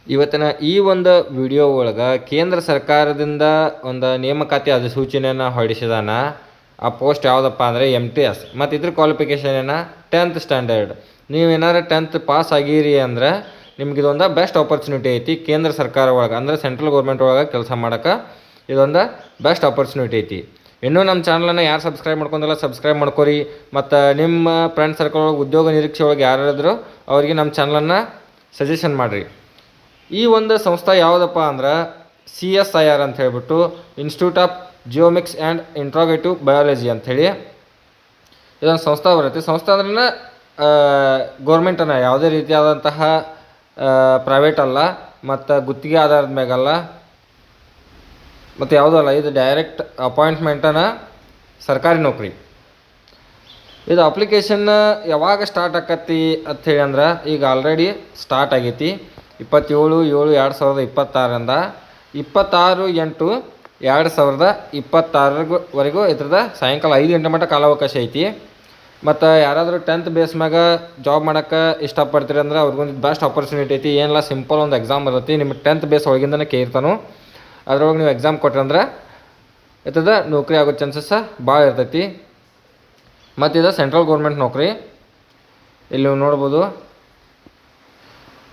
ಇವತ್ತಿನ ಈ ಒಂದು ವಿಡಿಯೋ ಒಳಗೆ ಕೇಂದ್ರ ಸರ್ಕಾರದಿಂದ ಒಂದು ನೇಮಕಾತಿ ಅಧಿಸೂಚನೆಯನ್ನು ಹೊರಡಿಸಿದಾನ. ಆ ಪೋಸ್ಟ್ ಯಾವುದಪ್ಪ ಅಂದರೆ MTS. ಮತ್ತು ಇದ್ರ ಕ್ವಾಲಿಫಿಕೇಷನ್ ಏನ 10th ಸ್ಟ್ಯಾಂಡರ್ಡ್. ನೀವೇನಾರು 10th ಪಾಸ್ ಆಗಿರಿ ಅಂದ್ರೆ ನಿಮ್ಗೆ ಇದೊಂದು ಬೆಸ್ಟ್ ಆಪರ್ಚುನಿಟಿ ಐತಿ. ಕೇಂದ್ರ ಸರ್ಕಾರ ಒಳಗೆ ಅಂದರೆ ಸೆಂಟ್ರಲ್ ಗೌರ್ಮೆಂಟ್ ಒಳಗೆ ಕೆಲಸ ಮಾಡೋಕೆ ಇದೊಂದು ಬೆಸ್ಟ್ ಆಪರ್ಚುನಿಟಿ ಐತಿ. ಇನ್ನೂ ನಮ್ಮ ಚಾನಲನ್ನು ಯಾರು ಸಬ್ಸ್ಕ್ರೈಬ್ ಮಾಡ್ಕೊಂಡಲ್ಲ ಸಬ್ಸ್ಕ್ರೈಬ್ ಮಾಡ್ಕೊರಿ. ಮತ್ತು ನಿಮ್ಮ ಫ್ರೆಂಡ್ ಸರ್ಕಲ್ ಒಳಗೆ ಉದ್ಯೋಗ ನಿರೀಕ್ಷೆ ಒಳಗೆ ಯಾರಾದರೂ ಅವರಿಗೆ ನಮ್ಮ ಚಾನಲನ್ನು ಸಜೆಷನ್ ಮಾಡಿರಿ. ಈ ಒಂದು ಸಂಸ್ಥೆ ಯಾವುದಪ್ಪ ಅಂದ್ರೆ CSIR ಅಂತ ಹೇಳಿಬಿಟ್ಟು institute of genomics and integrative biology ಅಂಥೇಳಿ ಇದೊಂದು ಸಂಸ್ಥೆ ಬರುತ್ತೆ. ಸಂಸ್ಥೆ ಅಂದ್ರೆ ಗೌರ್ಮೆಂಟನ್ನು ಯಾವುದೇ ರೀತಿಯಾದಂತಹ ಪ್ರೈವೇಟ್ ಅಲ್ಲ ಮತ್ತು ಗುತ್ತಿಗೆ ಆಧಾರದ ಮ್ಯಾಗಲ್ಲ ಮತ್ತು ಯಾವುದೂ ಅಲ್ಲ. ಇದು ಡೈರೆಕ್ಟ್ ಅಪಾಯಿಂಟ್ಮೆಂಟನ್ನು ಸರ್ಕಾರಿ ನೌಕರಿ. ಇದು ಅಪ್ಲಿಕೇಶನ್ ಯಾವಾಗ ಸ್ಟಾರ್ಟ್ ಆಕತಿ ಅಂಥೇಳಿ ಅಂದ್ರೆ ಈಗ ಆಲ್ರೆಡಿ ಸ್ಟಾರ್ಟ್ ಆಗೈತಿ. 27/7/2026 26/8/2026 ಇದ್ರದ ಸಾಯಂಕಾಲ 5 ಗಂಟೆ ಮಟ್ಟ ಕಾಲಾವಕಾಶ ಐತಿ. ಮತ್ತು ಯಾರಾದರೂ 10th ಬೇಸ್ ಮ್ಯಾಗ ಜಾಬ್ ಮಾಡೋಕ್ಕೆ ಇಷ್ಟಪಡ್ತೀರಿ ಅಂದ್ರೆ ಅವ್ರಿಗೊಂದು ಬೆಸ್ಟ್ ಆಪರ್ಚುನಿಟಿ ಐತಿ. ಏನಿಲ್ಲ ಸಿಂಪಲ್ ಒಂದು ಎಕ್ಸಾಮ್ ಇರ್ತೈತಿ. ನಿಮಗೆ 10th ಬೇಸ್ ಒಳಗಿಂದನೇ ಕೇಳ್ತಾನು. ಅದ್ರೊಳಗೆ ನೀವು ಎಕ್ಸಾಮ್ ಕೊಟ್ರಂದ್ರೆ ಇರ್ತದ ನೌಕರಿ ಆಗೋ ಚಾನ್ಸಸ್ ಭಾಳ ಇರ್ತೈತಿ. ಮತ್ತು ಇದು ಸೆಂಟ್ರಲ್ ಗೌರ್ಮೆಂಟ್ ನೌಕರಿ. ಇಲ್ಲಿ ನೀವು ನೋಡ್ಬೋದು.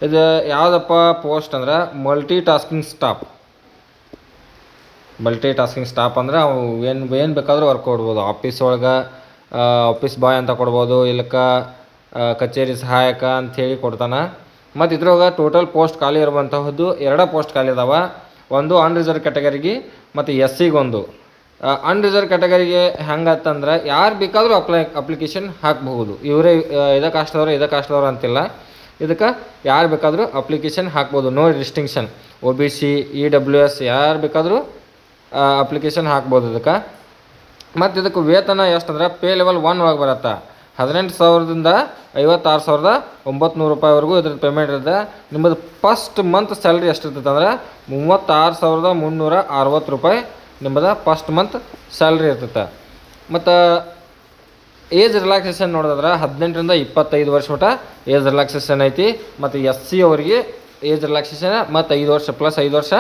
ಇದು ಯಾವುದಪ್ಪ ಪೋಸ್ಟ್ ಅಂದ್ರೆ ಮಲ್ಟಿ ಟಾಸ್ಕಿಂಗ್ ಸ್ಟಾಪ್ ಅಂದ್ರೆ ಅವು ಏನು ಬೇಕಾದರೂ ವರ್ಕ್ ಕೊಡ್ಬೋದು. ಆಫೀಸ್ ಒಳಗೆ ಆಫೀಸ್ ಬಾಯ್ ಅಂತ ಕೊಡ್ಬೋದು, ಇಲ್ಲಕ್ಕ ಕಚೇರಿ ಸಹಾಯಕ ಅಂಥೇಳಿ ಕೊಡ್ತಾನೆ. ಮತ್ತು ಇದ್ರೊಳಗೆ ಟೋಟಲ್ ಪೋಸ್ಟ್ ಖಾಲಿ ಇರುವಂತಹದ್ದು 2 ಪೋಸ್ಟ್ ಖಾಲಿ ಇದಾವೆ. ಒಂದು ಅನ್ರಿಸರ್ವ್ ಕ್ಯಾಟಗರಿಗೆ ಮತ್ತು SCಗೊಂದು. ಅನ್ರಿಸರ್ವ್ ಕ್ಯಾಟಗರಿಗೆ ಹೆಂಗತ್ತಂದ್ರೆ ಯಾರು ಬೇಕಾದರೂ ಅಪ್ಲಿಕೇಶನ್ ಹಾಕಬಹುದು. ಇವರೇ ಇದಕ್ಕೆ ಕಾಸ್ಟ್ದವ್ರು ಅಂತಿಲ್ಲ. ಇದಕ್ಕೆ ಯಾರು ಬೇಕಾದರೂ ಅಪ್ಲಿಕೇಶನ್ ಹಾಕ್ಬೋದು. No restriction. OBC EWS ಯಾರು ಬೇಕಾದರೂ ಅಪ್ಲಿಕೇಶನ್ ಹಾಕ್ಬೋದು ಇದಕ್ಕೆ. ಮತ್ತು ಇದಕ್ಕೆ ವೇತನ ಎಷ್ಟು ಅಂದ್ರೆ ಪೇ ಲೆವೆಲ್ 1 ಒಳಗೆ ಬರುತ್ತೆ. 18,000ದಿಂದ 56,900 ರೂಪಾಯಿವರೆಗೂ ಇದ್ರದ್ದು ಪೇಮೆಂಟ್ ಇರುತ್ತೆ. ನಿಮ್ಮದು ಫಸ್ಟ್ ಮಂತ್ ಸ್ಯಾಲ್ರಿ ಎಷ್ಟಿರ್ತೈತೆ ಅಂದ್ರೆ 36,360 ರೂಪಾಯಿ ನಿಮ್ಮದು ಫಸ್ಟ್ ಮಂತ್ ಸ್ಯಾಲ್ರಿ ಇರ್ತೈತೆ. ಮತ್ತು ಏಜ್ ರಿಲ್ಯಾಕ್ಸೇಷನ್ ನೋಡಿದ್ರೆ 18ರಿಂದ 25 ವರ್ಷ ಮಟ್ಟ ಏಜ್ ರಿಲ್ಯಾಕ್ಸೇಷನ್ ಐತಿ. ಮತ್ತು SC ಅವರಿಗೆ ಏಜ್ ರಿಲ್ಯಾಕ್ಸೇಷನ್ ಮತ್ತು 5 ವರ್ಷ ಪ್ಲಸ್ 5 ವರ್ಷ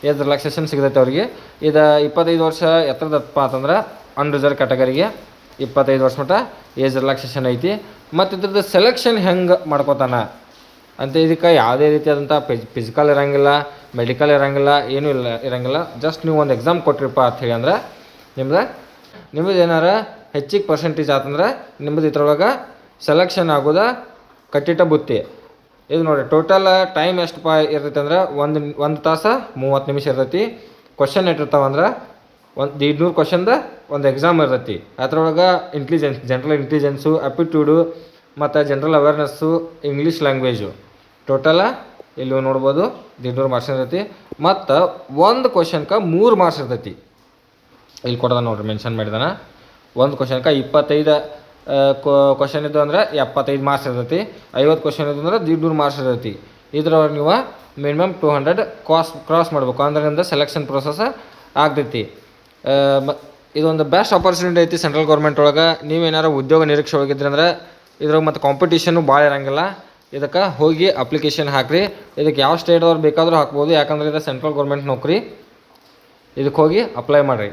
ಏಜ್ ರಿಲ್ಯಾಕ್ಸೇಷನ್ ಸಿಗ್ತೈತೆ ಅವ್ರಿಗೆ. ಇದು 25 ವರ್ಷ ಎತ್ತರದಪ್ಪ ಅಂತಂದ್ರೆ ಅನ್ರಿಸರ್ವ್ ಕ್ಯಾಟಗರಿಗೆ 25 ವರ್ಷ ಮಟ್ಟ ಏಜ್ ರಿಲ್ಯಾಕ್ಸೇಷನ್ ಐತಿ. ಮತ್ತು ಇದ್ರದ್ದು ಸೆಲೆಕ್ಷನ್ ಹೆಂಗೆ ಮಾಡ್ಕೋತಾನ ಅಂತ ಇದಕ್ಕೆ ಯಾವುದೇ ರೀತಿಯಾದಂಥ ಫಿಸಿಕಲ್ ಇರೋಂಗಿಲ್ಲ, ಮೆಡಿಕಲ್ ಇರೋಂಗಿಲ್ಲ, ಏನೂ ಇರೋಂಗಿಲ್ಲ. ಜಸ್ಟ್ ನೀವು ಒಂದು ಎಕ್ಸಾಮ್ ಕೊಟ್ರಿಪ್ಪ ಅಂಥೇಳಿ ಅಂದ್ರೆ ನಿಮ್ಮದು ಏನಾರ ಹೆಚ್ಚಿಗೆ ಪರ್ಸೆಂಟೇಜ್ ಆತಂದ್ರೆ ನಿಮ್ಮದು ಇದ್ರೊಳಗೆ ಸೆಲೆಕ್ಷನ್ ಆಗೋದ ಕಟ್ಟಿಟ್ಟ ಬುತ್ತಿ. ಇದು ನೋಡಿ ಟೋಟಲ್ ಟೈಮ್ ಎಷ್ಟು ಇರ್ತೈತೆ ಅಂದ್ರೆ 1 ತಾಸು 30 ನಿಮಿಷ ಇರ್ತೈತಿ. ಕ್ವಶನ್ ಇಟ್ಟಿರ್ತಾವಂದ್ರೆ 100 ಕ್ವಶನ್ದ ಒಂದು ಎಕ್ಸಾಮ್ ಇರ್ತೈತಿ. ಅದ್ರೊಳಗೆ ಜನರಲ್ ಇಂಟೆಲಿಜೆನ್ಸು, ಆಪ್ಟಿಟ್ಯೂಡು ಮತ್ತು general awareness, English language total ಇಲ್ಲಿ ನೋಡ್ಬೋದು 100 ಮಾರ್ಕ್ಸ್ ಇರ್ತೈತಿ. ಮತ್ತು ಒಂದು ಕ್ವಶನ್ಗೆ 3 ಮಾರ್ಕ್ಸ್ ಇರ್ತೈತಿ. ಇಲ್ಲಿ ಕೊಡೋದ ನೋಡ್ರಿ ಮೆನ್ಷನ್ ಮಾಡಿದಾನ. ಒಂದು ಕ್ವಶನ್ಗೆ 25 ಕ್ವಶನ್ ಇದ್ದು ಅಂದ್ರೆ 75 ಮಾರ್ಕ್ಸ್ ಇರ್ತೈತಿ. 50 ಕ್ವಶನ್ ಇದ್ದು ಅಂದ್ರೆ 100 ಮಾರ್ಕ್ಸ್ ಇರ್ತೈತಿ. ಇದ್ರೊಳಗೆ ನೀವು ಮಿನಿಮಮ್ 200 ಕ್ರಾಸ್ ಮಾಡ್ಬೇಕು ಅಂದ್ರೆ ಸೆಲೆಕ್ಷನ್ ಪ್ರೊಸೆಸ್ ಆಗ್ತೈತಿ. ಇದೊಂದು ಬೆಸ್ಟ್ ಆಪರ್ಚುನಿಟಿ ಐತಿ ಸೆಂಟ್ರಲ್ ಗೌರ್ಮೆಂಟ್ ಒಳಗೆ. ನೀವೇನಾರು ಉದ್ಯೋಗ ನಿರೀಕ್ಷೆ ಒಳಗಿದ್ರಿ ಅಂದ್ರೆ ಇದ್ರಾಗ ಮತ್ತು ಕಾಂಪಿಟೇಷನ್ನು ಭಾಳ ಇರೋಂಗಿಲ್ಲ. ಇದಕ್ಕೆ ಹೋಗಿ ಅಪ್ಲಿಕೇಶನ್ ಹಾಕಿರಿ. ಇದಕ್ಕೆ ಯಾವ ಸ್ಟೇಟ್ದವ್ರು ಬೇಕಾದರೂ ಹಾಕ್ಬೋದು. ಯಾಕಂದರೆ ಇದು ಸೆಂಟ್ರಲ್ ಗೌರ್ಮೆಂಟ್ ನೌಕರಿ. ಇದಕ್ಕೆ ಹೋಗಿ ಅಪ್ಲೈ ಮಾಡಿರಿ.